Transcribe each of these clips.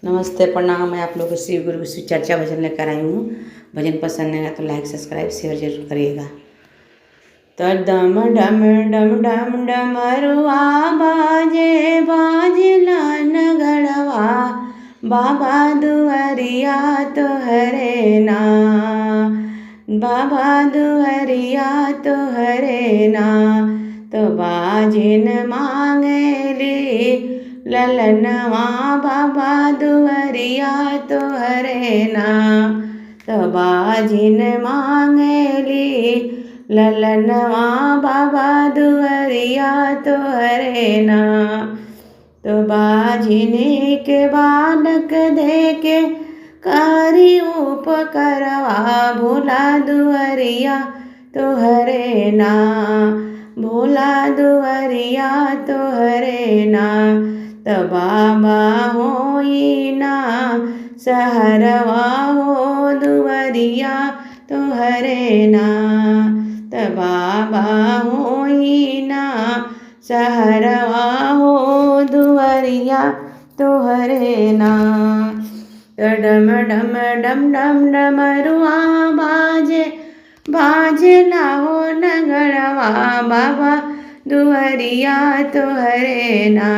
नमस्ते प्रणाम। मैं आप लोगों को शिव गुरु शिव चर्चा भजन लेकर आई हूँ। भजन पसंद आएगा तो लाइक सब्सक्राइब शेयर जरूर करिएगा। तो डम डम डम डम डमरुआ बाजे बाजला नगड़वा, बाबा दुआरिया तो हरे ना, बाबा दुआरिया तो हरे ना। तो बाजिन मांगेली ललनवा, बाबा दुआरिया तो हरे ना। तो बाजिन मांगेली ललनवा, बाबा दुआरिया तो हरे ना। तो बाजिनी के बालक देके कारी उपकरवा, भोला दुआरिया तो हरे ना, भोला दुआरिया तो हरे ना। तो बाबा होई ना सहरवा, हो दुआरिया तो हरे ना। तो बाबा होई ना सहरवा, हो दुआरिया तो हरे ना। डम डम डम डम डमरुआ बाजे बाजला हो नगड़वा, बाबा दुआरिया तो हरे ना,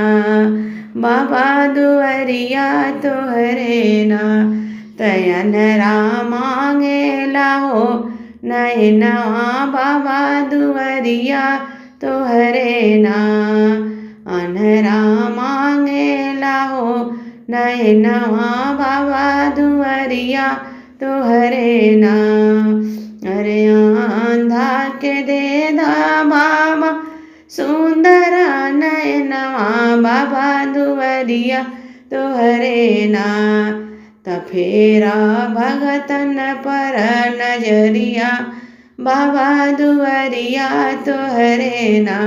बाबा दुआरिया तो हरे ना। तयनरा मांगेला हो नैनवा, बाबा दुआरिया तो हरे ना। अनरा मांगेला हो नैनवा, बाबा दुआरिया तो हरे ना। अरे आंधा के दे दा बाबा सुंदर नयनवा, बाबा दुआरिया तो हरे ना। त फेरा भगतन पर नजरिया, बाबा दुआरिया तो हरे ना।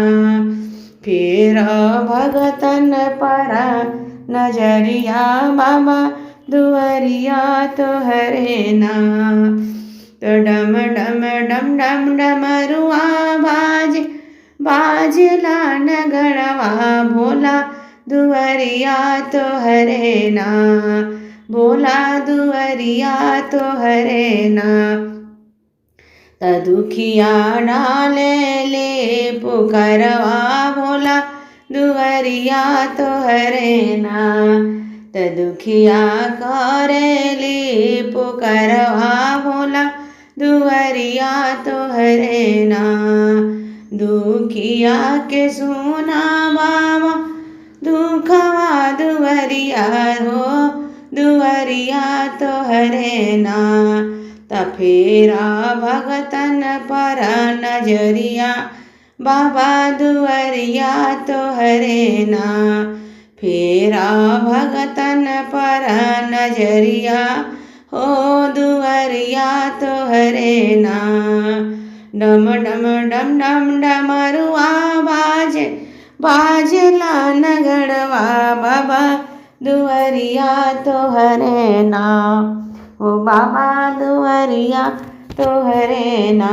फेरा भगतन पर नजरिया, बाबा दुआरिया तो हरे ना। तो डम डम डम डम डमरुआ बाजे बाजला नगड़वा, भोला दुआरिया तो हरे ना, भोला दुआरिया तो हरे ना। त दुखिया डाले ले पुकारवा, भोला दुआरिया तो हरे ना। त दुखिया करेली पुकारवा, भोला दुआरिया तो हरे ना। दुखिया के सुना बाबा दुखवा दुआरिया, हो दुआरिया तो हरे ना। त फेरा भगतन पर नजरिया, बाबा दुआरिया तो हरे ना। फेरा भगतन पर नजरिया, हो दुआरिया तो हरे ना। डम डम डम डम डमरुआ बाजे बाजला नगड़वा, बाबा दुआरिया तो हरे ना, ओ बाबा दुआरिया तो हरे ना।